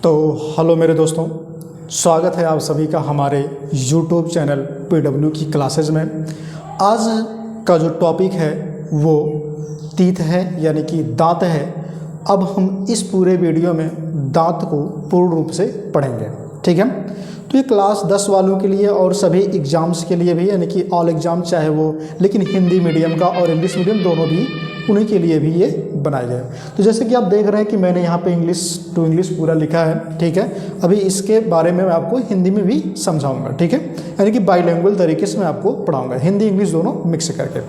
तो हेलो मेरे दोस्तों, स्वागत है आप सभी का हमारे YouTube चैनल PW की क्लासेज में। आज का जो टॉपिक है वो तीत है, यानी कि दांत है। अब हम इस पूरे वीडियो में दांत को पूर्ण रूप से पढ़ेंगे, ठीक है। तो ये क्लास 10 वालों के लिए और सभी एग्ज़ाम्स के लिए भी, यानी कि ऑल एग्ज़ाम चाहे वो, लेकिन हिंदी मीडियम का और इंग्लिश मीडियम दोनों भी, उन्हीं के लिए भी ये बनाया गया है। तो जैसे कि आप देख रहे हैं कि मैंने यहाँ पे इंग्लिश टू इंग्लिश पूरा लिखा है, ठीक है। अभी इसके बारे में मैं आपको हिंदी में भी समझाऊंगा, ठीक है। यानी कि बाईलैंग्वेज तरीके से मैं आपको पढ़ाऊंगा, हिंदी इंग्लिश दोनों मिक्स करके।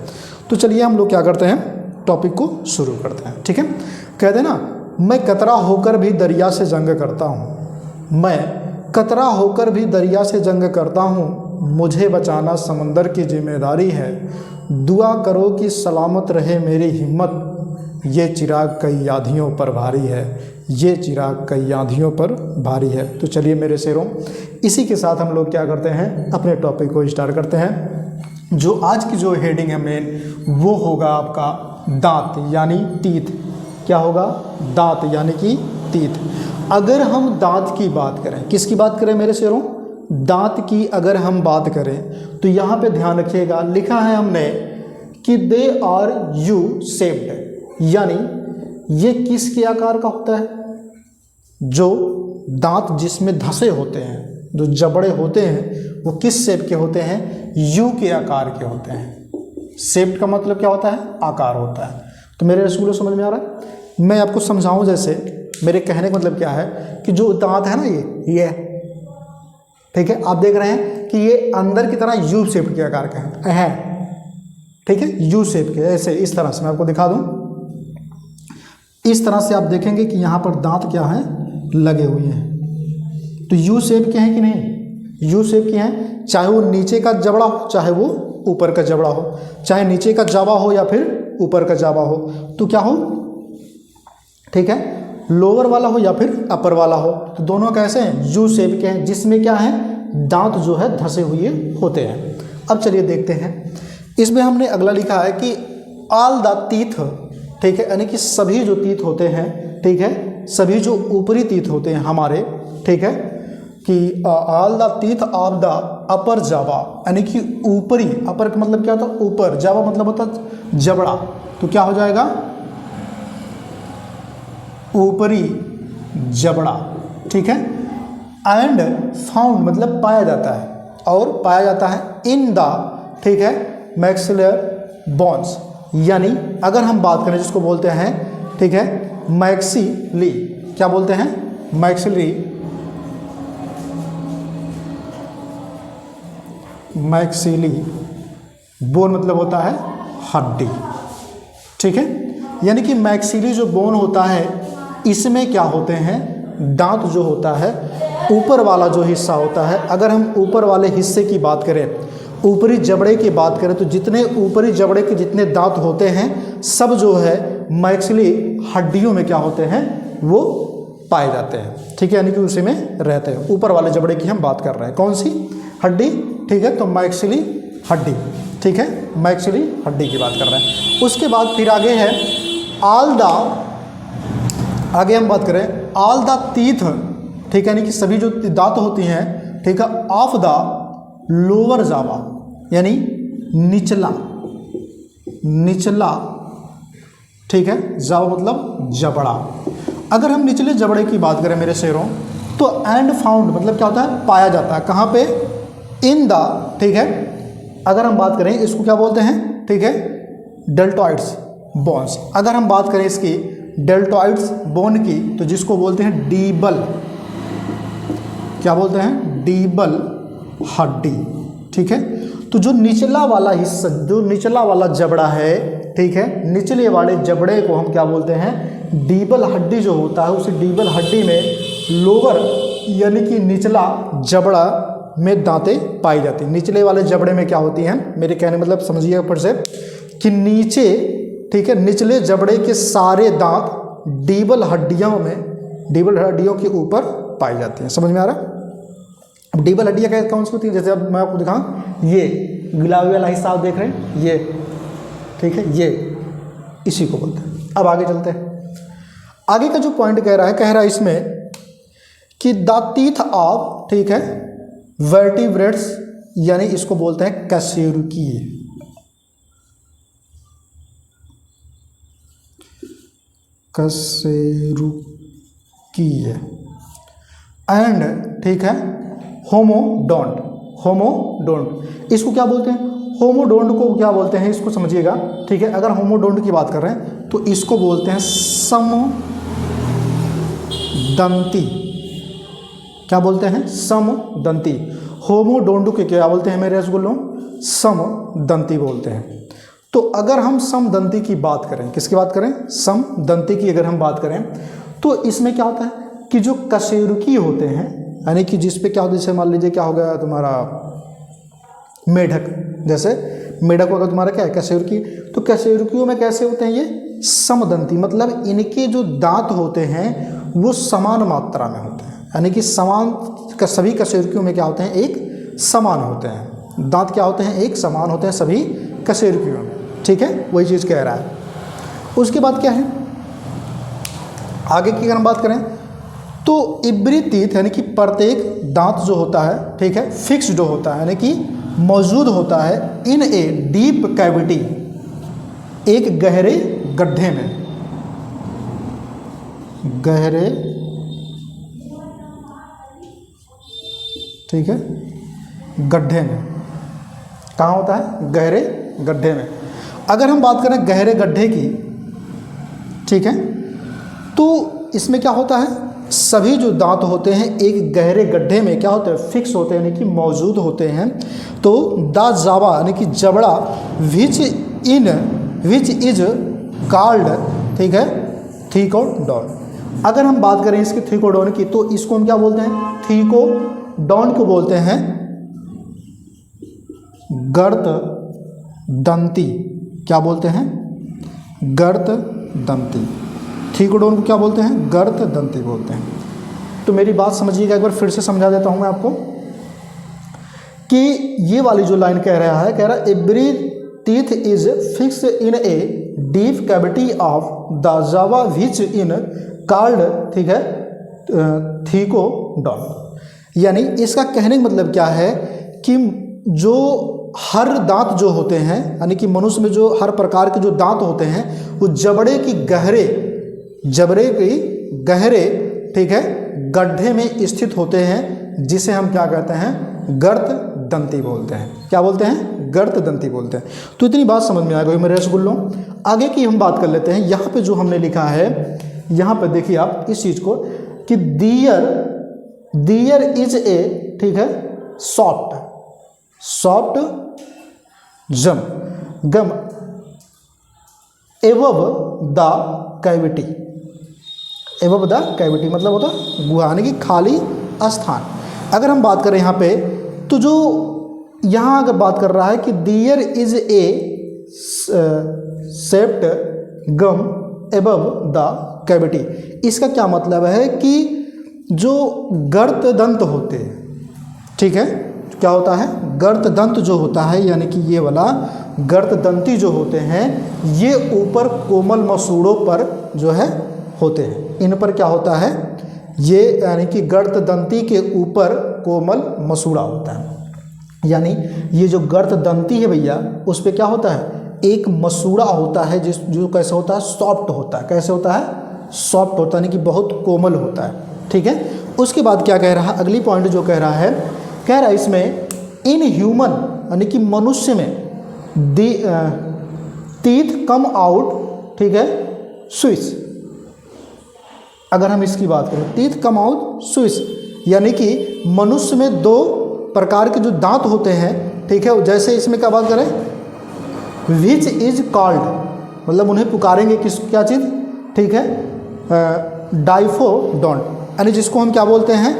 तो चलिए हम लोग क्या करते हैं, टॉपिक को शुरू करते हैं, ठीक है। कहते हैं ना, मैं कतरा होकर भी दरिया से जंग करता हूँ, मैं कतरा होकर भी दरिया से जंग करता हूँ, मुझे बचाना समंदर की जिम्मेदारी है, दुआ करो कि सलामत रहे मेरी हिम्मत, ये चिराग कई आँधियों पर भारी है, ये चिराग कई आँधियों पर भारी है। तो चलिए मेरे शेरों, इसी के साथ हम लोग क्या करते हैं, अपने टॉपिक को स्टार्ट करते हैं। जो आज की जो हेडिंग है मेन, वो होगा आपका दांत यानी टीथ। क्या होगा? दांत यानी कि टीथ। अगर हम दांत की बात करें, किसकी बात करें मेरे शेरों? दांत की अगर हम बात करें तो यहाँ पे ध्यान रखिएगा, लिखा है हमने कि दे आर यू शेप्ड, यानी ये किसके आकार का होता है? जो दांत जिसमें धंसे होते हैं, जो जबड़े होते हैं, वो किस शेप के होते हैं? यू के आकार के होते हैं। शेप्ड का मतलब क्या होता है? आकार होता है। तो मेरे रसूलों समझ में आ रहा है? मैं आपको समझाऊं, जैसे मेरे कहने का मतलब क्या है कि जो दांत है ना, ये ठीक है, आप देख रहे हैं कि ये अंदर की तरह यू शेप के आकार का है, ठीक है, यू शेप के। ऐसे इस तरह से मैं आपको दिखा दूं, इस तरह से आप देखेंगे कि यहाँ पर दांत क्या है, लगे हुए हैं। तो यू शेप के हैं कि नहीं? यू शेप के हैं, चाहे वो नीचे का जबड़ा हो, चाहे वो ऊपर का जबड़ा हो, चाहे नीचे का जावा हो या फिर ऊपर का जावा हो, तो क्या हो, ठीक है, लोअर वाला हो या फिर अपर वाला हो, तो दोनों कैसे हैं? यू शेप के हैं, जिसमें क्या है, दांत जो है धंसे हुए होते हैं। अब चलिए देखते हैं, इसमें हमने अगला लिखा है कि ऑल द टीथ, ठीक है, यानी कि सभी जो टीथ होते हैं, ठीक है, सभी जो ऊपरी टीथ होते हैं हमारे, ठीक है, कि all the teeth of the upper jaw, यानी कि ऊपरी, अपर का मतलब क्या होता है? ऊपर, जावा मतलब होता है जबड़ा, तो क्या हो जाएगा? ऊपरी जबड़ा, ठीक है। एंड फाउंड मतलब पाया जाता है, और पाया जाता है इन द, ठीक है, मैक्सिलर बोन्स, यानी अगर हम बात करें जिसको बोलते हैं, ठीक है, मैक्सिली, क्या बोलते हैं? मैक्सिली, मैक्सिली बोन मतलब होता है हड्डी, ठीक है। यानी कि मैक्सिली जो बोन होता है, इसमें क्या होते हैं, दांत जो होता है, ऊपर वाला जो हिस्सा होता है, अगर हम ऊपर वाले हिस्से की बात करें, ऊपरी जबड़े की बात करें, तो जितने ऊपरी जबड़े के जितने दांत होते हैं, सब जो है मैक्सिली हड्डियों में क्या होते हैं, वो पाए जाते हैं, ठीक है, यानी कि उसी में रहते हैं। ऊपर वाले जबड़े की हम बात कर रहे हैं, कौन सी हड्डी? ठीक है, तो मैक्सिली हड्डी, ठीक है, मैक्सिली हड्डी की बात कर रहे हैं। उसके बाद फिर आगे है ऑल द, आगे हम बात करें ऑल द टीथ, ठीक है, यानी कि सभी जो दांत होती हैं, ठीक है, ऑफ द लोअर जावा, यानी निचला, निचला, ठीक है, जावा मतलब जबड़ा। अगर हम निचले जबड़े की बात करें मेरे शेरों, तो एंड फाउंड मतलब क्या होता है? पाया जाता है। कहाँ पे? इन द, ठीक है, अगर हम बात करें इसको क्या बोलते हैं, ठीक है, डेल्टॉइड्स बोन्स। अगर हम बात करें इसकी डेल्टॉइड्स बोन की, तो जिसको बोलते हैं डीबल, क्या बोलते हैं? डीबल हड्डी, ठीक है। तो जो निचला वाला हिस्सा, जो निचला वाला जबड़ा है, ठीक है, निचले वाले जबड़े को हम क्या बोलते हैं? डीबल हड्डी जो होता है, उस डीबल हड्डी में लोअर यानी कि निचला जबड़ा में दांतें पाई जाती हैं। निचले वाले जबड़े में क्या होती हैं, मेरे कहने मतलब समझिए ऊपर से, कि नीचे, ठीक है, निचले जबड़े के सारे दांत डीबल हड्डियों में, डीबल हड्डियों के ऊपर पाई जाती हैं। समझ में आ रहा? अब डीबल हड्डियाँ कौन सी होती हैं? जैसे अब मैं आपको दिखाऊं, ये गुलाबी वाला हिस्सा आप देख रहे हैं, ये, ठीक है, ये इसी को बोलते हैं। अब आगे चलते हैं। आगे का जो पॉइंट कह रहा है इसमें कि द टीथ ऑफ, ठीक है, वर्टिब्रेट्स, यानी इसको बोलते हैं कशेरुकीय। कशेरुकीय एंड, ठीक है, होमोडोंट। होमोडोंट इसको क्या बोलते हैं? होमोडोंट को क्या बोलते हैं, इसको समझिएगा, ठीक है। अगर होमोडोंट की बात कर रहे हैं तो इसको बोलते हैं समदंती। क्या बोलते हैं? समदंती। होमोडोंट के क्या बोलते हैं मेरे रसगुल्लों? समदंती बोलते हैं। तो अगर हम समदंती की बात करें, किसकी बात करें? समदंती की अगर हम बात करें तो इसमें क्या होता है कि जो कशेरुकी होते हैं, यानी कि जिस पे क्या होता है, जैसे मान लीजिए क्या हो गया तुम्हारा मेढक, जैसे मेढक होगा तुम्हारा क्या है? कशेरुकी। तो कशेरुकियों में कैसे होते हैं ये? समदंती, मतलब इनके जो दांत होते हैं वो समान मात्रा में होते हैं, यानी कि समान सभी कशेरुकियों में क्या होते हैं? एक समान होते हैं दांत। क्या होते हैं? एक समान होते हैं सभी कशेरुकियों में, ठीक है, वही चीज़ कह रहा है। उसके बाद क्या है आगे की अगर हम बात करें तो एवरी टीथ, यानी कि प्रत्येक दांत जो होता है, ठीक है, फिक्स्ड होता है, यानी कि मौजूद होता है इन ए डीप कैविटी, एक गहरे गड्ढे में। गहरे, ठीक है, गड्ढे में। कहाँ होता है? गहरे गड्ढे में। अगर हम बात करें गहरे गड्ढे की, ठीक है, तो इसमें क्या होता है? सभी जो दांत होते हैं एक गहरे गड्ढे में क्या होते हैं? फिक्स होते हैं, यानी कि मौजूद होते हैं। तो द जावा, यानी कि जबड़ा, विच इज कॉल्ड, ठीक है, थीकोडॉन। अगर हम बात करें इसके थीकोडॉन की तो इसको हम क्या बोलते हैं? थीकोडॉन को बोलते हैं गर्त दंती। क्या बोलते हैं? गर्त दंती। थीकोडॉन को क्या बोलते हैं? गर्त दंती बोलते हैं। तो मेरी बात समझिएगा, एक बार फिर से समझा देता हूं मैं आपको कि ये वाली जो लाइन कह रहा है, कह रहा है every teeth is fix in a deep cavity of the Java which in called, ठीक है, थीकोडॉन। यानी इसका कहने का मतलब क्या है कि जो हर दांत जो होते हैं, यानी कि मनुष्य में जो हर प्रकार के जो दांत होते हैं वो जबड़े की गहरे, ठीक है, गड्ढे में स्थित होते हैं, जिसे हम क्या कहते हैं? गर्त दंती बोलते हैं। क्या बोलते हैं? गर्त दंती बोलते हैं। तो इतनी बात समझ में आ गई मेरे रसगुल्लों। आगे की हम बात कर लेते हैं। यहाँ पे जो हमने लिखा है, यहाँ पे देखिए आप इस चीज को कि दियर इज ए, ठीक है, soft gum above the cavity. Above the cavity मतलब होता गुहा, यानी कि खाली स्थान। अगर हम बात करें यहाँ पे तो जो यहाँ अगर बात कर रहा है कि there is a septum above the cavity, इसका क्या मतलब है कि जो गर्त दंत होते हैं, ठीक है, क्या होता है? गर्त दंत जो होता है, यानी कि ये वाला गर्त दंती जो होते हैं ये ऊपर कोमल मसूड़ों पर जो है होते हैं। इन पर क्या होता है? ये यानी कि गर्त दंती के ऊपर कोमल मसूड़ा होता है। यानी ये जो गर्त दंती है भैया, उस पर क्या होता है? एक मसूड़ा होता है जो कैसे होता है? सॉफ्ट होता है। कैसे होता है? सॉफ्ट होता है, यानी कि बहुत कोमल होता है, ठीक है। उसके बाद क्या कह रहा है? अगली पॉइंट जो कह रहा है, कह रहा है इसमें इन ह्यूमन, यानी कि मनुष्य में टीथ कम आउट, ठीक है, स्विस। अगर हम इसकी बात करें, टीथ कम आउट स्विस, यानी कि मनुष्य में दो प्रकार के जो दांत होते हैं, ठीक है, जैसे इसमें क्या बात करें? विच इज कॉल्ड, मतलब उन्हें पुकारेंगे किस, क्या चीज़, ठीक है, डाइफोडोंट, यानी जिसको हम क्या बोलते हैं?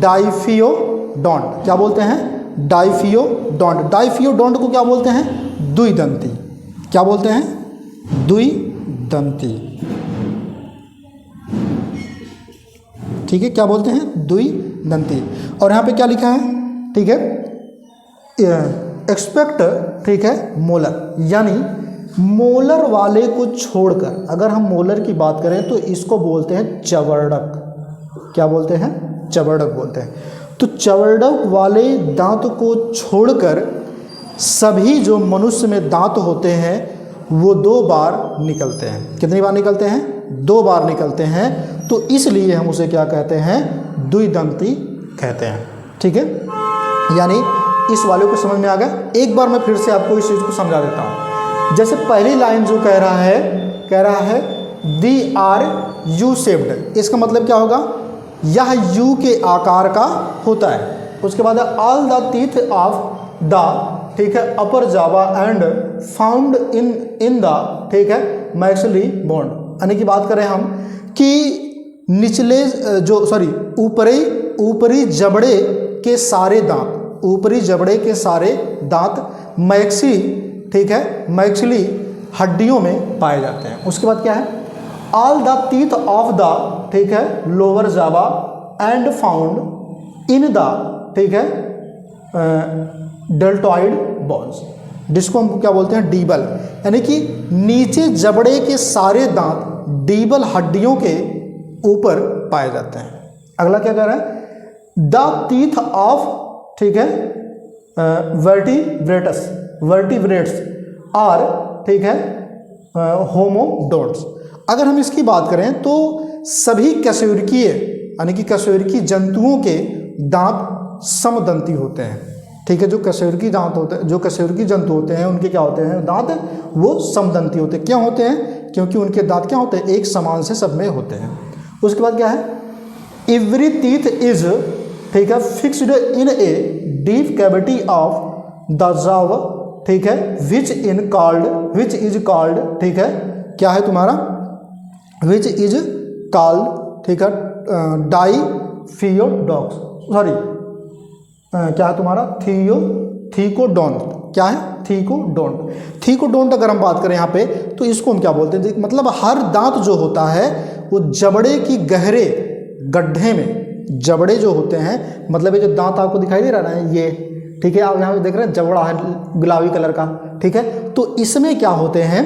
डाइफियोडोंट। क्या बोलते हैं? डाइफियोडोंट। डाइफियोडोंट को क्या बोलते हैं? द्विदंती। क्या बोलते हैं? द्विदंती, ठीक है, क्या बोलते हैं? द्विदंती। और यहाँ पे क्या लिखा है? ठीक है, एक्सपेक्ट, ठीक है, मोलर, यानी मोलर वाले को छोड़कर अगर हम मोलर की बात करें तो इसको बोलते हैं चवर्णक। क्या बोलते हैं? चवर्डक बोलते हैं। तो चवर्डक वाले दांत को छोड़कर सभी जो मनुष्य में दांत होते हैं वो 2 बार निकलते हैं। कितनी बार निकलते हैं? 2 बार निकलते हैं। तो इसलिए हम उसे क्या कहते हैं? द्विदंती कहते हैं। ठीक है, यानी इस वाले को समझ में आ गया। एक बार मैं फिर से आपको इस चीज़ को समझा देता हूँ। जैसे पहली लाइन जो कह रहा है दी आर यू शेप्ड, इसका मतलब क्या होगा? यह यू के आकार का होता है। उसके बाद all the teeth of the, ठीक है, upper jaw and found in the, ठीक है, मैक्सिलरी बोन। यानी कि बात करें हम कि निचले जो ऊपरी जबड़े के सारे दांत, ऊपरी जबड़े के सारे दांत मैक्सी, ठीक है, मैक्सिली हड्डियों में पाए जाते हैं। उसके बाद क्या है? All the teeth of the, ठीक है, lower Java and found in the, ठीक है, डेल्टॉइड बोन्स, जिसको हम क्या बोलते हैं? डीबल। यानी कि नीचे जबड़े के सारे दांत डीबल हड्डियों के ऊपर पाए जाते हैं। अगला क्या कह रहा है? द टीथ ऑफ, ठीक है, वर्टिब्रेट्स आर, ठीक है, होमोडोंट्स। अगर हम इसकी बात करें तो सभी कशेरुकीय, यानी कि कशेरुकी जंतुओं के दांत समदंती होते हैं। ठीक है, जो कशेरुकी जंतु होते हैं उनके क्या होते हैं? दांत वो समदंती होते हैं। क्यों होते हैं? क्योंकि उनके दांत क्या होते हैं? एक समान से सब में होते हैं। उसके बाद क्या है? एवरी टीथ इज, ठीक है, fixed in a deep cavity of the जाव, ठीक है, विच इज कॉल्ड, ठीक है, क्या है तुम्हारा? विच इज कॉल्ड, ठीक है, डाइफियोडॉक्स, सॉरी, क्या है तुम्हारा? थीकोडोंट। क्या है? थीकोडोंट अगर हम बात करें यहाँ पे तो इसको हम क्या बोलते हैं? मतलब हर दांत जो होता है वो जबड़े की गहरे गड्ढे में, जबड़े जो होते हैं, मतलब ये जो दांत आपको दिखाई दे रहा है ये, ठीक है, आप यहाँ पे देख रहे हैं जबड़ा है गुलाबी कलर का, ठीक है, तो इसमें क्या होते हैं?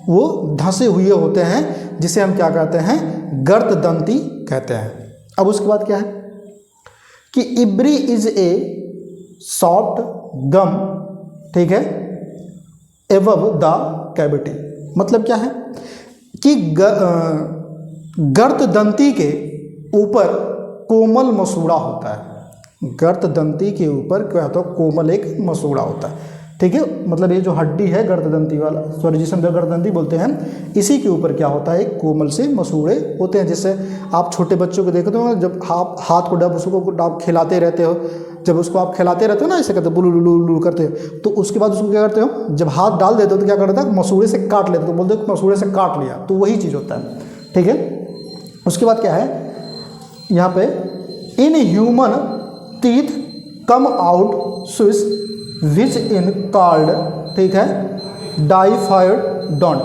वो धंसे हुए होते हैं, जिसे हम क्या कहते हैं? गर्तदंती कहते हैं। अब उसके बाद क्या है कि इब्री इज ए सॉफ्ट गम, ठीक है, एबव द कैविटी। मतलब क्या है कि गर्तदंती के ऊपर कोमल मसूड़ा होता है। गर्तदंती के ऊपर क्या होता है? कोमल एक मसूड़ा होता है। ठीक है, मतलब ये जो हड्डी है गर्तदंती वाला, सॉरी जिसे हम गर्तदंती बोलते हैं, इसी के ऊपर क्या होता है? एक कोमल से मसूड़े होते हैं। जिससे आप छोटे बच्चों को देखते हो, जब आप हाथ को आप खिलाते रहते हो, जब उसको आप खिलाते रहते हो ना, ऐसे करते हो, बुलू लुलू लुलू करते हो, तो उसके बाद उसको क्या करते हो? जब हाथ डाल देते हो तो क्या करते हो? मसूड़े से काट लेते हो, तो बोलते हो मसूड़े से काट लिया, तो वही चीज़ होता है। ठीक है, उसके बाद क्या है यहाँ पे? In human teeth come out Swiss which in called, ठीक है, डाइफायोडोंट,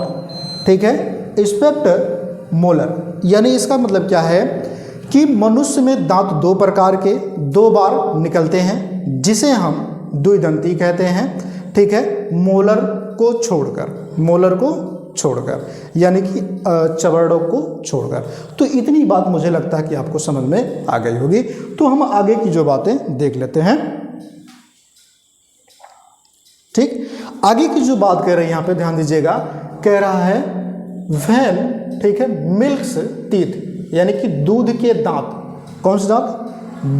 ठीक है, एक्सेप्ट मोलर। यानी इसका मतलब क्या है कि मनुष्य में दांत 2 प्रकार के 2 बार निकलते हैं, जिसे हम द्विदंती कहते हैं। ठीक है, मोलर को छोड़कर, यानी कि चवर्डों को छोड़कर। तो इतनी बात मुझे लगता है कि आपको समझ में आ गई होगी। तो हम आगे की जो बातें देख लेते हैं। ठीक, आगे की जो बात कह रहे हैं यहाँ पे ध्यान दीजिएगा, कह रहा है व्हेन, ठीक है, मिल्क्स टीथ, यानी कि दूध के दांत। कौन से दांत?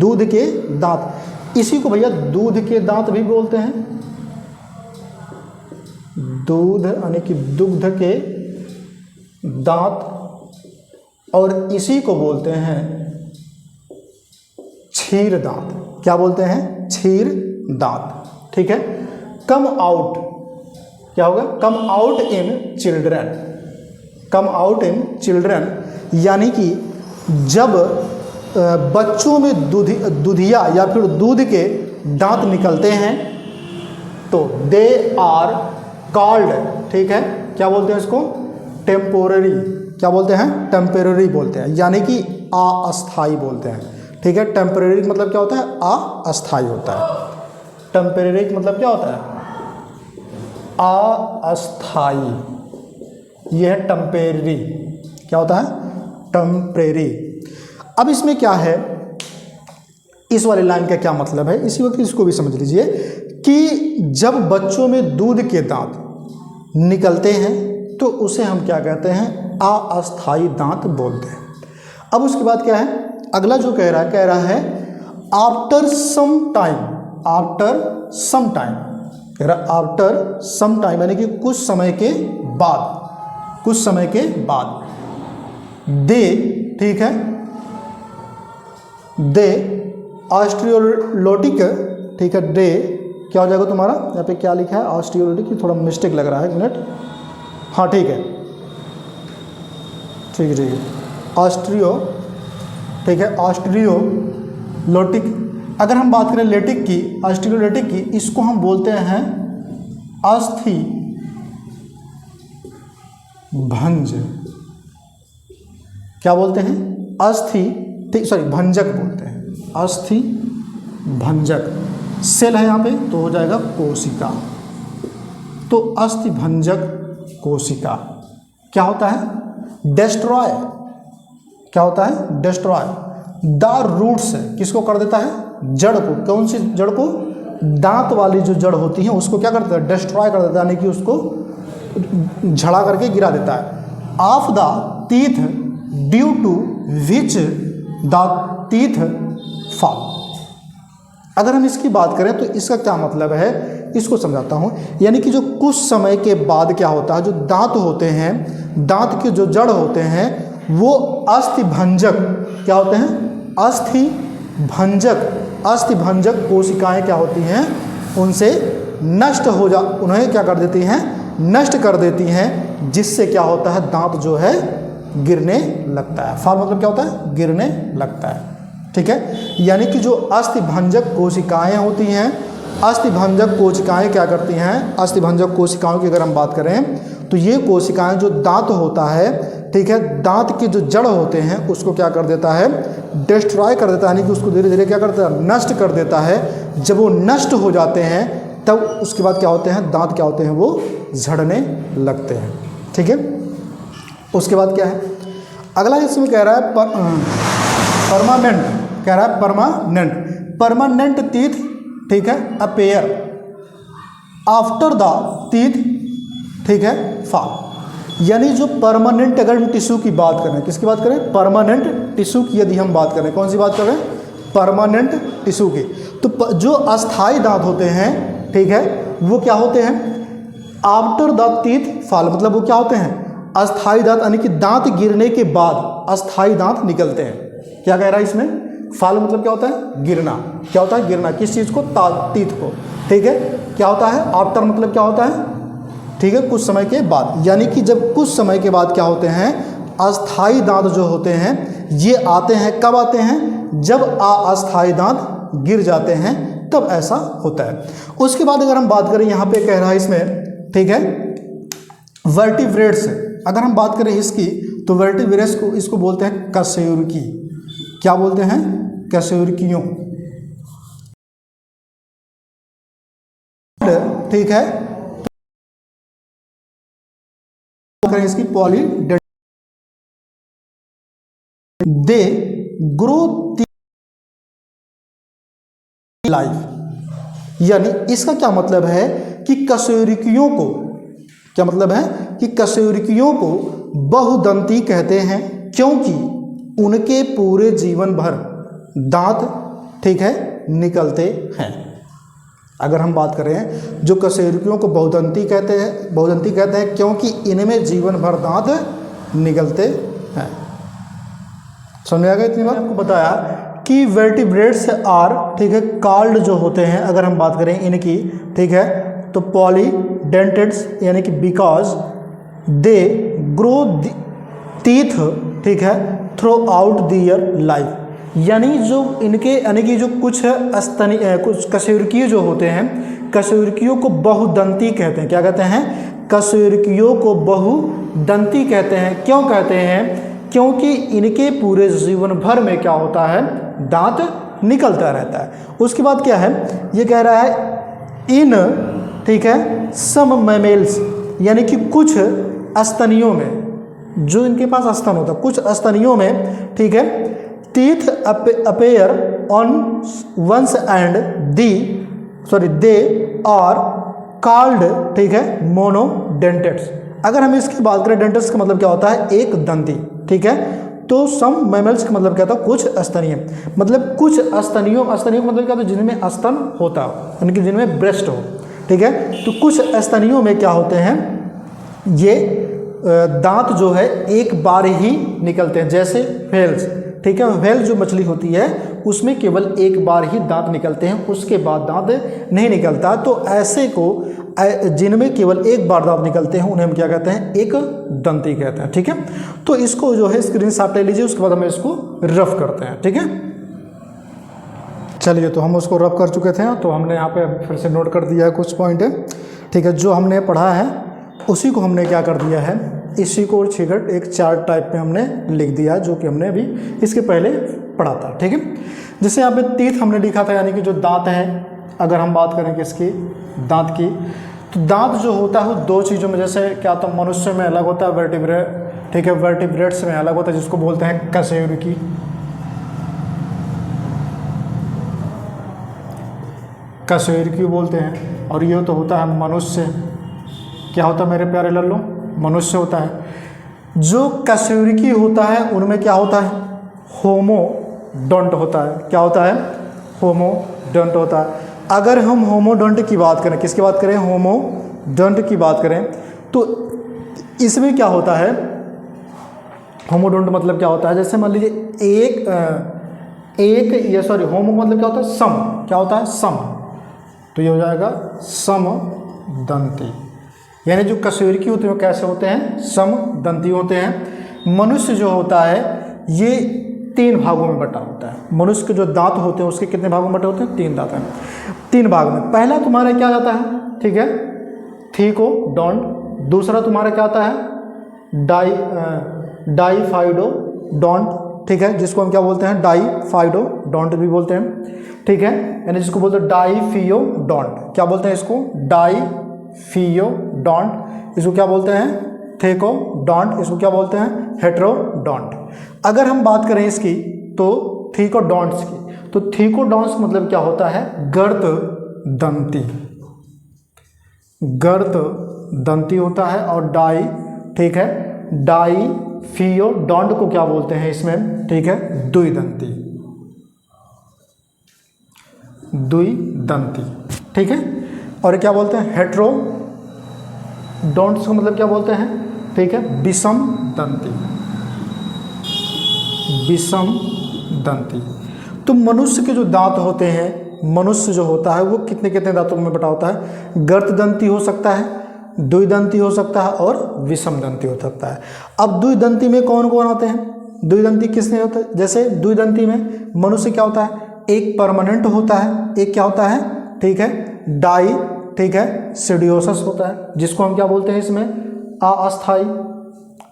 दूध के दांत। इसी को भैया दूध के दांत भी बोलते हैं। दूध यानी कि दुग्ध के दांत, और इसी को बोलते हैं क्षीर दांत। क्या बोलते हैं? क्षीर दांत। ठीक है, कम आउट, क्या होगा? कम आउट इन चिल्ड्रन, यानी कि जब बच्चों में दूधिया या फिर दूध के दांत निकलते हैं तो दे आर कॉल्ड, ठीक है, क्या बोलते हैं इसको? टेम्पोररी। क्या बोलते हैं? टेम्पोररी बोलते हैं, यानी कि अस्थाई बोलते हैं। ठीक है, टेम्पोररी मतलब क्या होता है? अस्थाई होता है। टेम्पोररी मतलब क्या होता है? अस्थाई। यह है टेम्परेरी। क्या होता है? टेम्परेरी। अब इसमें क्या है इस वाले लाइन का क्या मतलब है, इसी वक्त इसको भी समझ लीजिए कि जब बच्चों में दूध के दांत निकलते हैं तो उसे हम क्या कहते हैं, अस्थायी दांत बोलते हैं। अब उसके बाद क्या है, अगला जो कह रहा है after some time, after some time, कह रहा आफ्टर सम टाइम यानी कि कुछ समय के बाद, कुछ समय के बाद दे, ठीक है, दे ऑस्ट्रियोलोटिक, ठीक है, दे क्या हो जाएगा तुम्हारा, यहाँ पे क्या लिखा है ऑस्ट्रियोलोटिक, थोड़ा मिस्टेक लग रहा है, एक मिनट, हाँ ठीक है, ठीक है, ठीक है, ऑस्ट्रियो, ठीक है, ऑस्ट्रियोलोटिक। अगर हम बात करें लेटिक की, ऑस्ट्रियोलेटिक की, इसको हम बोलते हैं अस्थि भंज, क्या बोलते हैं, अस्थि, सॉरी भंजक बोलते हैं, अस्थि भंजक। सेल है यहाँ पे तो हो जाएगा कोशिका, तो अस्थि भंजक कोशिका क्या होता है, डेस्ट्रॉय, क्या होता है, डेस्ट्रॉय द रूट्स, किसको कर देता है, जड़ को, कौन सी जड़ को, दांत वाली जो जड़ होती है उसको क्या करता है, डिस्ट्रॉय कर देता है, यानी कि उसको झड़ा करके गिरा देता है। Of the teeth due to which the teeth fall. अगर हम इसकी बात करें तो इसका क्या मतलब है, इसको समझाता हूँ। यानी कि जो कुछ समय के बाद क्या होता है, जो दांत होते हैं, दांत के जो जड़ होते हैं वो अस्थि भंजक क्या होते हैं, अस्थि भंजक, अस्थि भंजक कोशिकाएं क्या होती हैं, उनसे नष्ट हो जा, उन्हें क्या कर देती हैं, नष्ट कर देती हैं, जिससे क्या होता है, दांत जो है गिरने लगता है। फॉल मतलब क्या होता है, गिरने लगता है, ठीक है। यानी कि जो अस्थि भंजक कोशिकाएं होती हैं, अस्थि भंजक कोशिकाएं क्या करती हैं, अस्थि भंजक कोशिकाओं की अगर हम बात करें तो ये कोशिकाएं, जो दांत होता है, ठीक है, दांत के जो जड़ होते हैं उसको क्या कर देता है, डिस्ट्रॉय कर देता है, यानी कि उसको धीरे धीरे क्या करता है, नष्ट कर देता है। जब वो नष्ट हो जाते हैं तब उसके बाद क्या होते हैं, दांत क्या होते हैं, वो झड़ने लगते हैं, ठीक है। उसके बाद क्या है, अगला इसमें कह रहा है परमानेंट, कह रहा है परमानेंट, परमानेंट टीथ, ठीक है, अपेयर आफ्टर द टीथ, ठीक है, फॉल। यानी जो परमानेंट, अगर हम टिश्यू की बात करें, किसकी बात करें, परमानेंट टिश्यू की यदि हम बात करें, कौन सी बात करें, परमानेंट टिश्यू की, तो जो अस्थाई दांत होते हैं, ठीक है, वो क्या होते हैं, आफ्टर द टीथ फॉल, मतलब वो क्या होते हैं, अस्थाई दांत, यानी कि दांत गिरने के बाद अस्थाई दांत निकलते हैं। क्या कह रहा है इसमें, फॉल मतलब क्या होता है, गिरना, क्या होता है, गिरना, किस चीज़ को, टीथ को, ठीक है। क्या होता है, आफ्टर मतलब क्या होता है, ठीक है, कुछ समय के बाद, यानी कि जब कुछ समय के बाद क्या होते हैं, अस्थाई दांत जो होते हैं ये आते हैं, कब आते हैं, जब अस्थाई दांत गिर जाते हैं तब ऐसा होता है। उसके बाद अगर हम बात करें, यहाँ पे कह रहा है इसमें, ठीक है, वर्टिब्रेट्स, अगर हम बात करें इसकी तो वर्टिब्रेट्स को, इसको बोलते हैं कशेरुकी, क्या बोलते हैं, कशेरुकियों, ठीक है, करें इसकी पॉलीडेंड्रल, दे ग्रो लाइफ। यानी इसका क्या मतलब है कि कशेरुकियों को, क्या मतलब है कि कशेरुकियों को बहुदंती कहते हैं, क्योंकि उनके पूरे जीवन भर दांत, ठीक है, निकलते हैं। अगर हम बात करें, जो कशेरुकियों को बहुदंती कहते हैं, बहुदंती कहते हैं क्योंकि इनमें जीवन भर दांत निकलते हैं। समझ आ गया इतनी बात, आपको बताया कि वर्टिब्रेट्स आर, ठीक है, कॉल्ड जो होते हैं, अगर हम बात करें इनकी, ठीक है, तो पॉलीडेंटेड्स, यानी कि बिकॉज दे ग्रो टीथ, ठीक है, थ्रू आउट दियर लाइफ। यानी जो इनके, यानी कि जो कुछ कुछ कशेरुकी जो होते हैं, कशेरुकियों को बहुदंती कहते हैं। क्या कहते हैं, कशेरुकियों को बहुदंती कहते हैं। क्यों कहते हैं, क्योंकि इनके पूरे जीवन भर में क्या होता है, दांत निकलता रहता है। उसके बाद क्या है, ये कह रहा है इन, ठीक है, सम मैमेल्स, यानी कि कुछ स्तनियों में, जो इनके पास स्तन होता है, कुछ स्तनियों में, ठीक है, teeth appear on one's and they are called, ठीक है, monodentate। अगर हम इसकी बात करें, डेंटस का मतलब क्या होता है, एक दंती, ठीक है। तो सम मैमल्स का मतलब क्या था, कुछ स्तनीय, मतलब कुछ स्तनियों का मतलब क्या होता है, जिनमें स्तन होता हो, यानी कि जिनमें ब्रेस्ट हो, ठीक है। तो कुछ स्तनियों में क्या होते हैं, ये दांत जो है एक बार ही निकलते हैं, जैसे व्हेल्स, ठीक है। व्हेल जो मछली होती है उसमें केवल एक बार ही दांत निकलते हैं, उसके बाद दांत नहीं निकलता। तो ऐसे को जिनमें केवल एक बार दांत निकलते हैं उन्हें हम क्या कहते हैं, एक दंती कहते हैं, ठीक है। तो इसको जो है स्क्रीनशॉट ले लीजिए, उसके बाद हम इसको रफ करते हैं, ठीक है। चलिए, तो हम उसको रफ कर चुके थे, तो हमने यहाँ पे फिर से नोट कर दिया है कुछ पॉइंट है, ठीक है। जो हमने पढ़ा है उसी को हमने क्या कर दिया है, इसी को छिगट एक चार्ट टाइप में हमने लिख दिया, जो कि हमने अभी इसके पहले पढ़ा था, ठीक है। जैसे यहाँ पे टीथ हमने लिखा था, यानी कि जो दांत है, अगर हम बात करें किसकी, दांत की, तो दांत जो होता है वो दो चीज़ों में, जैसे क्या होता है, मनुष्य में अलग होता है वर्टिब्रेट, ठीक है, वर्टिब्रेट्स में अलग होता है, जिसको बोलते हैं कशेरुकी, कशेरुकी बोलते हैं। और ये तो होता है मनुष्य, क्या होता है मेरे प्यारे लल्लू, मनुष्य होता है। जो कशेरुकी होता है उनमें क्या होता है, होमोडोंट होता है। क्या होता है, होमोडोंट होता है। अगर हम होमोडोंट की बात करें, किसकी बात करें, होमोडोंट की बात करें, तो इसमें क्या होता है, होमोडोंट मतलब क्या होता है, जैसे मान लीजिए होमो मतलब क्या होता है, सम, क्या होता है, सम, तो ये हो जाएगा समदंती। यानी जो कशेरुकी होते हैं वो कैसे होते हैं, समदंती होते हैं। मनुष्य जो होता है ये 3 भागों में बटा होता है। मनुष्य के जो दांत होते हैं उसके कितने भागों में बटे होते हैं, 3 दांत हैं, 3 भाग में। पहला तुम्हारा क्या आता है, ठीक है, थीकोडोंट। दूसरा तुम्हारा क्या आता है, डाईफाइडोडोंट, ठीक है, जिसको हम क्या बोलते हैं, डाईफाइडोडोंट भी बोलते हैं, ठीक है। यानी जिसको बोलते हैं डाईफियोडोंट, क्या बोलते हैं इसको, डाईफियोडोंट। इसको क्या बोलते हैं, थेकोडोंट। इसको क्या बोलते हैं, हेटेरोडोंट। अगर हम बात करें इसकी, तो थीकोडोंट्स की, तो थीकोडोंट्स मतलब क्या होता है, गर्द दंती, गर्द दंती होता है। और ठीक है, डाईफियोडोंट को क्या बोलते हैं इसमें, ठीक है, द्विदंती, द्विदंती, ठीक है। और क्या बोलते हैं, हेटेरोडोंट्स को मतलब क्या बोलते हैं, ठीक है, विषम दंती, विषम दंती। तो मनुष्य के जो दांत होते हैं, मनुष्य जो होता है वो कितने कितने दांतों में बटा होता है, गर्द दंती हो सकता है, द्विदंती हो सकता है और विषम दंती हो सकता है। अब द्विदंती में कौन कौन आते हैं, द्विदंती किसमें होता है, जैसे द्विदंती में मनुष्य क्या होता है, एक परमानेंट होता है, एक क्या होता है, ठीक है, ठीक है, सिडियोसस होता है, जिसको हम क्या बोलते हैं इसमें, अस्थाई,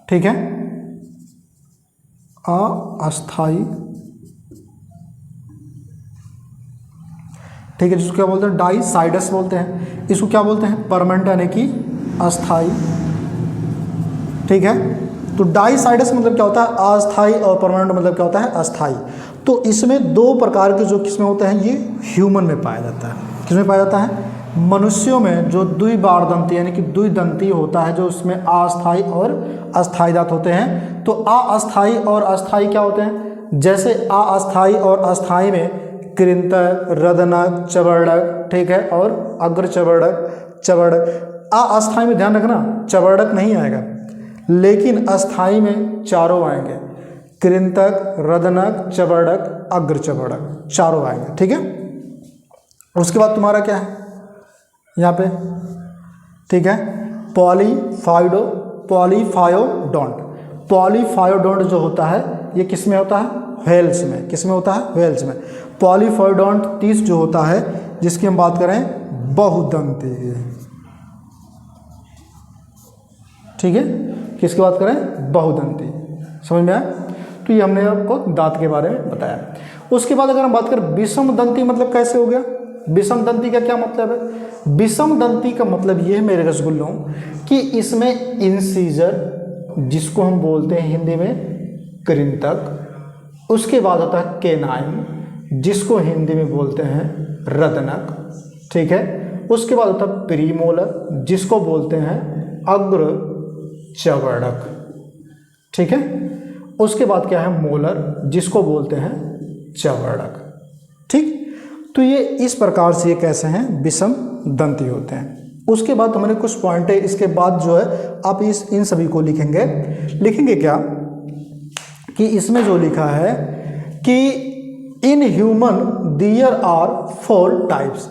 ठीक है, अस्थाई, ठीक है, जिसको क्या बोलते हैं, डाईसाइडस बोलते हैं। इसको क्या बोलते हैं, परमानेंट, यानी कि अस्थाई, ठीक है। तो डाईसाइडस मतलब क्या होता है, अस्थाई, और परमानेंट मतलब क्या होता है, अस्थाई। तो इसमें 2 प्रकार के जो किसमें होते हैं, ये ह्यूमन में पाया जाता है। किसमें पाया जाता है, मनुष्यों में जो द्विबारदंती यानी कि द्विदंती होता है, जो उसमें अस्थाई और अस्थाई दांत होते हैं। तो अस्थाई और अस्थाई क्या होते हैं, जैसे अस्थाई और अस्थाई में कृंतक, रदनक, चबर्डक, ठीक है, और अग्र चबर्डक। अस्थाई में ध्यान रखना, चबर्डक नहीं आएगा, लेकिन अस्थाई में चारों आएंगे, कृंतक, रदनक, चबर्डक, अग्र चबर्डक, चारों आएंगे, ठीक है। उसके बाद तुम्हारा क्या है यहाँ पे, ठीक है, पॉलीफायोडोंट। पॉलीफायोडोंट जो होता है ये किस में होता है, व्हेल्स में। किस में होता है, व्हेल्स में। पॉलीफायोडोंट 30 जो होता है, जिसकी हम बात करें बहुदंती, ठीक है, किसकी बात करें, बहुदंती। समझ में आया। तो ये हमने आपको दांत के बारे में बताया। उसके बाद अगर हम बात करें विषम दंती, मतलब कैसे हो गया, विषम दंती का क्या मतलब है, विषम दंती का मतलब ये है मेरे रसगुल्लों कि इसमें इंसीजर, जिसको हम बोलते हैं हिंदी में कृंतक, उसके बाद होता है केनाइन, जिसको हिंदी में बोलते हैं रदनक, ठीक है। उसके बाद होता है प्रीमोलर, जिसको बोलते हैं अग्र चवर्णक, ठीक है। उसके बाद क्या है मोलर, जिसको बोलते हैं चवर्णक, ठीक। तो ये इस प्रकार से ये कैसे हैं, विषम दंती होते हैं। उसके बाद हमारे कुछ पॉइंट है, इसके बाद जो है आप इन सभी को लिखेंगे क्या कि इसमें जो लिखा है कि in human there are 4 types,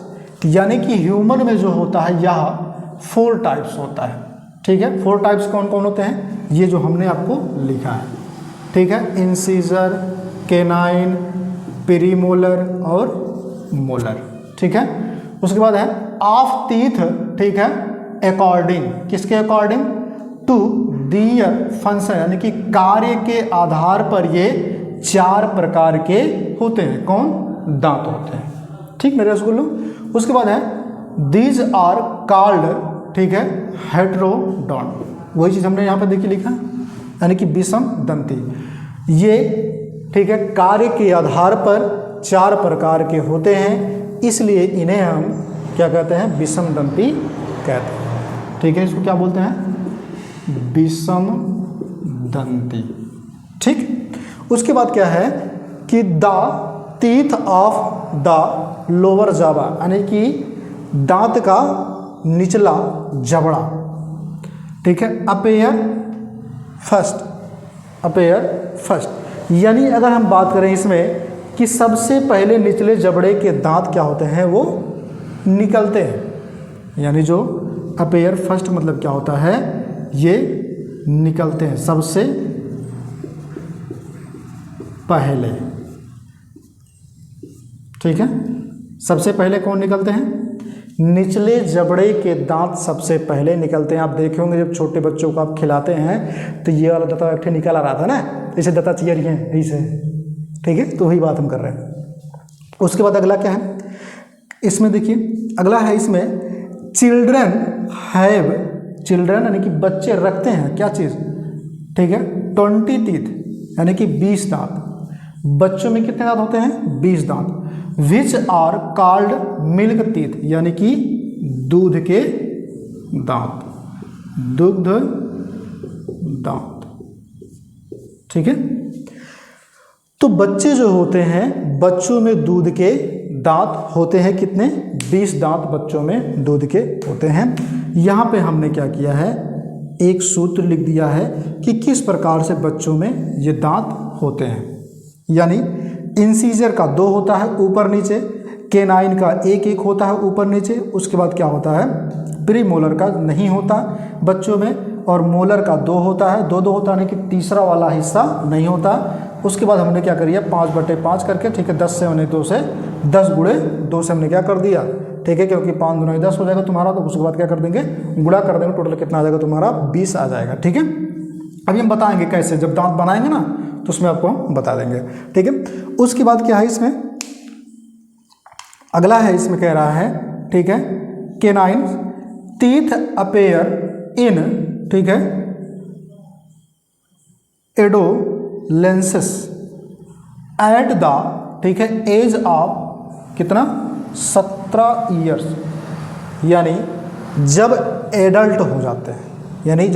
यानी कि ह्यूमन में जो होता है यह 4 टाइप्स होता है, ठीक है। 4 टाइप्स कौन कौन होते हैं, ये जो हमने आपको लिखा है, ठीक है। इंसीजर, केनाइन, प्रीमोलर और मोलर, ठीक है। उसके बाद है ऑफ टीथ, ठीक है, अकॉर्डिंग, किसके अकॉर्डिंग, टू दियर फंक्शन, यानी कि कार्य के आधार पर ये 4 प्रकार के होते हैं, कौन, दांत होते हैं, ठीक मेरे रसगुल्लो। उसके बाद है दीज आर कॉल्ड, ठीक है, हेटेरोडॉन्ट, वही चीज़ हमने यहाँ पर देखिए लिखा, यानी कि विषम दंती, ये ठीक है कार्य के आधार पर 4 प्रकार के होते हैं, इसलिए इन्हें हम क्या कहते हैं, विषम दंती कहते हैं, ठीक है। इसको क्या बोलते हैं, विषम दंती, ठीक। उसके बाद क्या है कि the teeth of the lower jaw, यानी कि दांत का निचला जबड़ा, ठीक है, अपेयर फर्स्ट, यानी अगर हम बात करें इसमें कि सबसे पहले निचले जबड़े के दांत क्या होते हैं, वो निकलते हैं, यानी जो अपेयर फर्स्ट मतलब क्या होता है, ये निकलते हैं सबसे पहले, ठीक है। सबसे पहले कौन निकलते हैं, निचले जबड़े के दांत सबसे पहले निकलते हैं। आप देखे होंगे जब छोटे बच्चों को आप खिलाते हैं तो ये वाला दांत एक निकल आ रहा था ना, जैसे दांत चियर है ऐसे, ठीक है, तो वही बात हम कर रहे हैं। उसके बाद अगला क्या है, इसमें देखिए अगला है, इसमें चिल्ड्रन हैव, चिल्ड्रन यानी कि बच्चे रखते हैं क्या चीज़, ठीक है, 20 टीथ, यानी कि 20 दांत, बच्चों में कितने दांत होते हैं, 20 दांत, which are called milk teeth, यानी कि दूध के दांत, दुग्ध दांत, ठीक है। तो बच्चे जो होते हैं, बच्चों में दूध के दांत होते हैं कितने, 20 दांत बच्चों में दूध के होते हैं। यहाँ पे हमने क्या किया है, एक सूत्र लिख दिया है कि किस प्रकार से बच्चों में ये दांत होते हैं, यानी इंसीजर का 2 होता है ऊपर नीचे, केनाइन का 1 होता है ऊपर नीचे, उसके बाद क्या होता है, प्रीमोलर का नहीं होता बच्चों में, और मोलर का 2 होता है, 2 होता है, यानी कि तीसरा वाला हिस्सा नहीं होता। उसके बाद हमने क्या करिए 5/5 करके, ठीक है, 10 से हमने 2 से 10 गुणे 2 से हमने क्या कर दिया, ठीक है, क्योंकि 5 दूनी 10 हो जाएगा तुम्हारा, तो उसके बाद क्या कर देंगे, गुणा कर देंगे, टोटल कितना आ जाएगा तुम्हारा, 20 आ जाएगा, ठीक है। अभी हम बताएंगे कैसे, जब दांत बनाएंगे ना तो उसमें आपको हम बता देंगे, ठीक है। उसके बाद क्या है इसमें, अगला है, इसमें कह रहा है, ठीक है, केनाइन टीथ अपेयर इन, ठीक है, एडोलेंसिस एट द, ठीक है, एज ऑफ कितना, 17 ईयर्स, यानी जब एडल्ट हो जाते हैं, यानी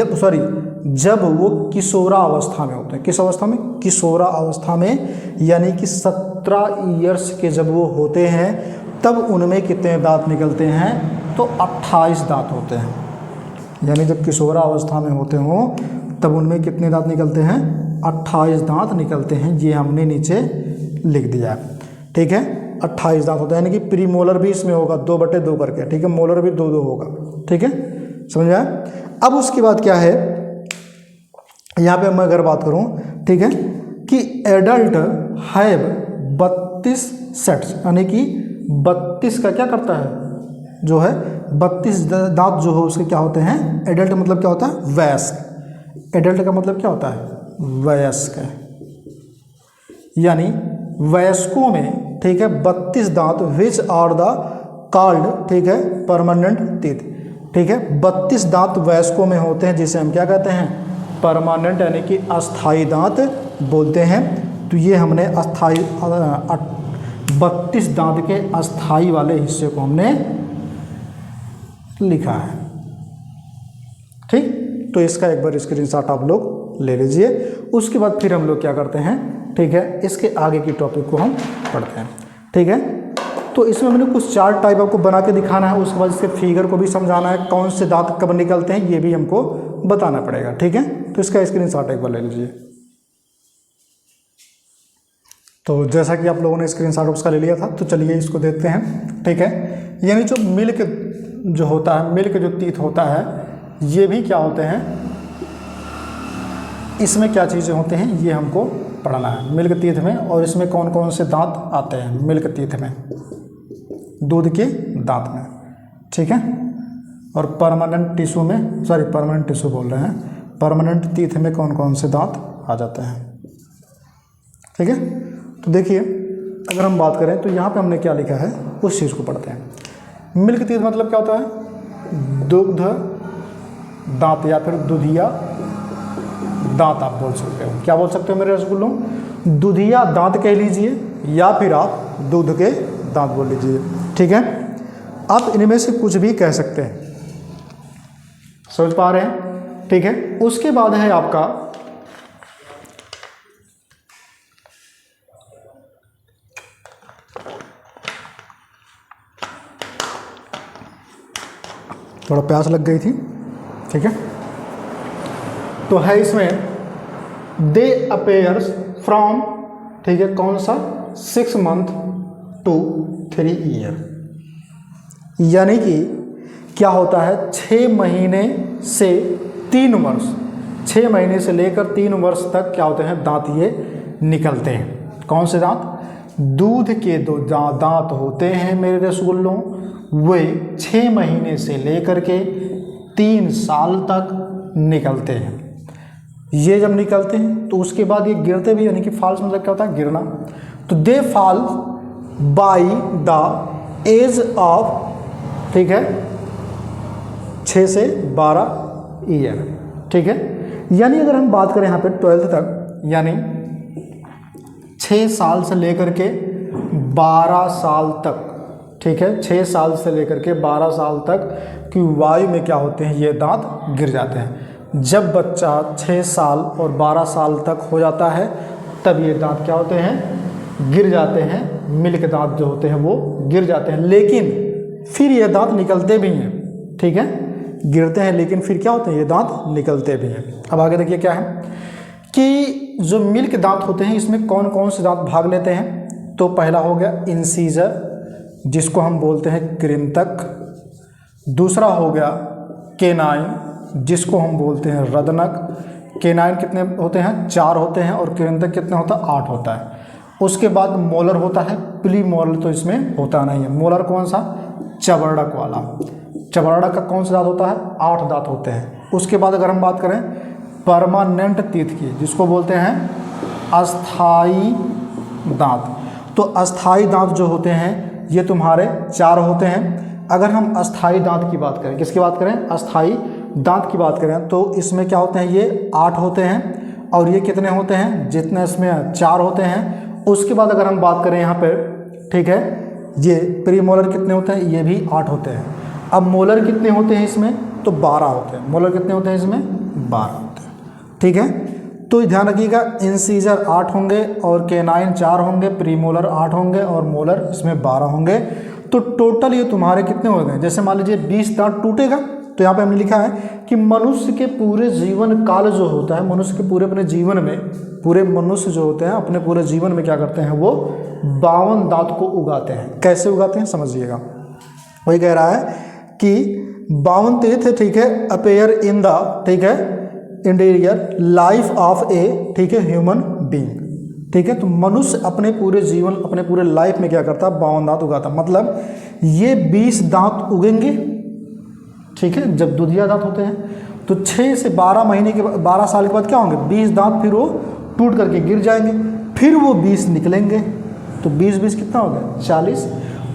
जब वो किशोरा अवस्था में होते हैं, किस अवस्था में, किशोरा अवस्था में, यानी कि 17 ईयर्स के जब वो होते हैं तब उनमें कितने दांत निकलते हैं, तो 28 दांत होते हैं, यानी जब किशोरा अवस्था में होते हों तब उनमें कितने दांत निकलते हैं, 28 दांत निकलते हैं, ये हमने नीचे लिख दिया, ठीक है, 28 दांत होता है, यानी कि प्रीमोलर भी इसमें होगा 2/2 करके, ठीक है, मोलर भी 2 होगा, ठीक है, समझ आया। अब उसके बाद क्या है, यहाँ पे मैं अगर बात करूँ, ठीक है, कि एडल्ट हैव 32 सेट्स, यानी कि 32 का क्या करता है, जो है 32 दांत जो हो उसके क्या होते हैं, एडल्ट मतलब क्या होता है, वयस्क, एडल्ट का मतलब क्या होता है, वयस्क, यानी वयस्कों में, ठीक है, 32 दांत, विच आर द कॉल्ड, ठीक है, परमानेंट टीथ, ठीक है, 32 दांत वयस्कों में होते हैं, जिसे हम क्या कहते हैं, परमानेंट, यानी कि अस्थाई दांत बोलते हैं। तो ये हमने अस्थाई 32 दांत के अस्थाई वाले हिस्से को हमने लिखा है। ठीक, तो इसका एक बार स्क्रीनशॉट आप लोग ले लीजिए। उसके बाद फिर हम लोग क्या करते हैं, ठीक है, इसके आगे की टॉपिक को हम पढ़ते हैं। ठीक है, तो इसमें मैंने कुछ चार्ट टाइप आपको बना के दिखाना है, उसके बाद इसके फिगर को भी समझाना है, कौन से दांत कब निकलते हैं ये भी हमको बताना पड़ेगा। ठीक है, तो इसका स्क्रीनशॉट एक बार ले लीजिए। तो जैसा कि आप लोगों ने स्क्रीनशॉट उसका ले लिया था, तो चलिए इसको देखते हैं। ठीक है, यानी जो मिल्क जो होता है, मिल्क जो टीथ होता है, ये भी क्या होते हैं, इसमें क्या चीज़ें होते हैं ये हमको पढ़ना है मिल्क टीथ में। और इसमें कौन कौन से दांत आते हैं मिल्क टीथ में, दूध के दांत में। ठीक है, और परमानेंट टिश्यू में, सॉरी परमानेंट टिश्यू बोल रहे हैं, परमानेंट टीथ में कौन कौन से दांत आ जाते हैं। ठीक है, तो देखिए अगर हम बात करें तो यहाँ पे हमने क्या लिखा है उस चीज़ को पढ़ते हैं। मिल्क टीथ मतलब क्या होता है, दुग्ध दांत या फिर दुधिया दांत आप बोल सकते हो। क्या बोल सकते हो मेरे रसगुल्लों, दुधिया दांत कह लीजिए या फिर आप दूध के दांत बोल लीजिए। ठीक है, आप इनमें से कुछ भी कह सकते हैं, समझ पा रहे हैं। ठीक है, उसके बाद है आपका थोड़ा प्यास लग गई थी। ठीक है, तो है इसमें दे अपेयर्स फ्रॉम, ठीक है, कौन सा 6 मंथ टू 3 ईयर, यानी कि क्या होता है 6 महीने से 3 वर्ष, 6 महीने से लेकर 3 वर्ष तक क्या होते हैं दांत ये निकलते हैं। कौन से दांत, दूध के दो दांत होते हैं मेरे रसगुल्लों, वे 6 महीने से लेकर के 3 साल तक निकलते हैं। ये जब निकलते हैं तो उसके बाद ये गिरते भी, यानी कि फॉल्स मतलब क्या होता है गिरना। तो they fall by the age of, ठीक है, 6 से 12 ईयर। ठीक है, यानी अगर हम बात करें यहाँ पे 12th तक, यानी 6 साल से लेकर के 12 साल तक, ठीक है, 6 साल से लेकर के 12 साल तक की वायु में क्या होते हैं ये दांत गिर जाते हैं। जब बच्चा 6 साल और 12 साल तक हो जाता है तब ये दांत क्या होते हैं गिर जाते हैं, मिल्क दांत जो होते हैं वो गिर जाते हैं, लेकिन फिर ये दांत निकलते भी हैं। ठीक है, गिरते हैं लेकिन फिर क्या होते हैं ये दांत निकलते भी हैं। अब आगे देखिए क्या है कि जो मिल्क दांत होते हैं इसमें कौन कौन से दांत भाग लेते हैं। तो पहला हो गया इंसीजर, जिसको हम बोलते हैं कृंतक। दूसरा हो गया केनाइन, जिसको हम बोलते हैं रदनक। केनाइन कितने होते हैं 4 होते हैं, और कृंतक कितने होता है 8 होता है। उसके बाद मोलर होता है, प्री मोलर तो इसमें होता नहीं है। मोलर कौन सा, चबरड़क वाला। चबरड़क का कौन सा दांत होता है 8 दांत होते हैं। उसके बाद अगर हम बात करें परमानेंट टीथ की, जिसको बोलते हैं अस्थाई दांत, तो अस्थाई दांत जो होते हैं ये तुम्हारे 4 होते हैं। अगर हम अस्थाई दांत की बात करें, किसकी बात करें, अस्थाई दांत की बात करें, तो इसमें क्या होते हैं ये 8 होते हैं, और ये कितने होते हैं, जितने इसमें 4 होते हैं। उसके बाद अगर हम बात करें यहाँ पर, ठीक है, ये प्री मोलर कितने होते हैं, ये भी 8 होते हैं। अब मोलर कितने होते हैं इसमें, तो 12 होते हैं। मोलर कितने होते हैं इसमें, 12 होते हैं। ठीक है, तो ध्यान रखिएगा इंसीजर 8 होंगे और केनाइन 4 होंगे, प्री मोलर 8 होंगे और मोलर इसमें 12 होंगे। तो टोटल ये तुम्हारे कितने हो गए, जैसे मान लीजिए 20 दांत टूटेगा, तो यहाँ पे हमने लिखा है कि मनुष्य के पूरे जीवन काल जो होता है, मनुष्य के पूरे अपने जीवन में, पूरे मनुष्य जो होते हैं अपने पूरे जीवन में क्या करते हैं, वो 52 दांत को उगाते हैं। कैसे उगाते हैं समझिएगा, वही कह रहा है कि 52 टीथ, ठीक है, अपेयर इन द, ठीक है, इंटीरियर लाइफ ऑफ ए, ठीक है, ह्यूमन बीइंग। ठीक है, तो मनुष्य अपने पूरे जीवन, अपने पूरे लाइफ में क्या करता है 52 दांत उगाता। मतलब ये 20 दांत उगेंगे, ठीक है, जब दुधिया दांत होते हैं, तो 6 से 12 महीने के 12 साल के बाद क्या होंगे 20 दांत, फिर वो टूट करके गिर जाएंगे, फिर वो 20 निकलेंगे, तो 20 कितना हो गया 40।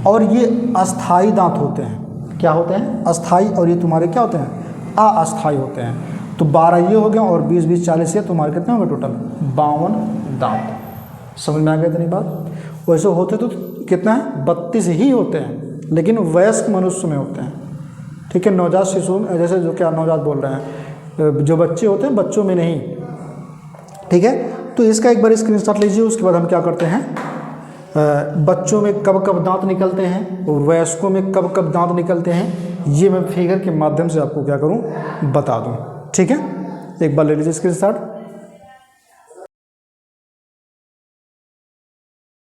और ये अस्थाई दांत होते हैं, क्या होते हैं अस्थाई, और ये तुम्हारे क्या होते हैं अस्थाई होते हैं। तो 12 ये हो गया और 20 40 ये तुम्हारे कितने हो गए टोटल 52 दांत। समझ में आ गई इतनी बात। वैसे होते तो कितना है, 32 ही होते हैं, लेकिन वयस्क मनुष्य में होते हैं। ठीक है, नवजात शिशु में, जैसे जो क्या नवजात बोल रहे हैं, जो बच्चे होते हैं बच्चों में नहीं। ठीक है, तो इसका एक बार स्क्रीनशॉट लीजिए। उसके बाद हम क्या करते हैं, बच्चों में कब कब दांत निकलते हैं और वयस्कों में कब कब दांत निकलते हैं, ये मैं फिगर के माध्यम से आपको क्या करूं, बता दूं। ठीक है, एक बार ले लीजिए स्क्रीनशॉट।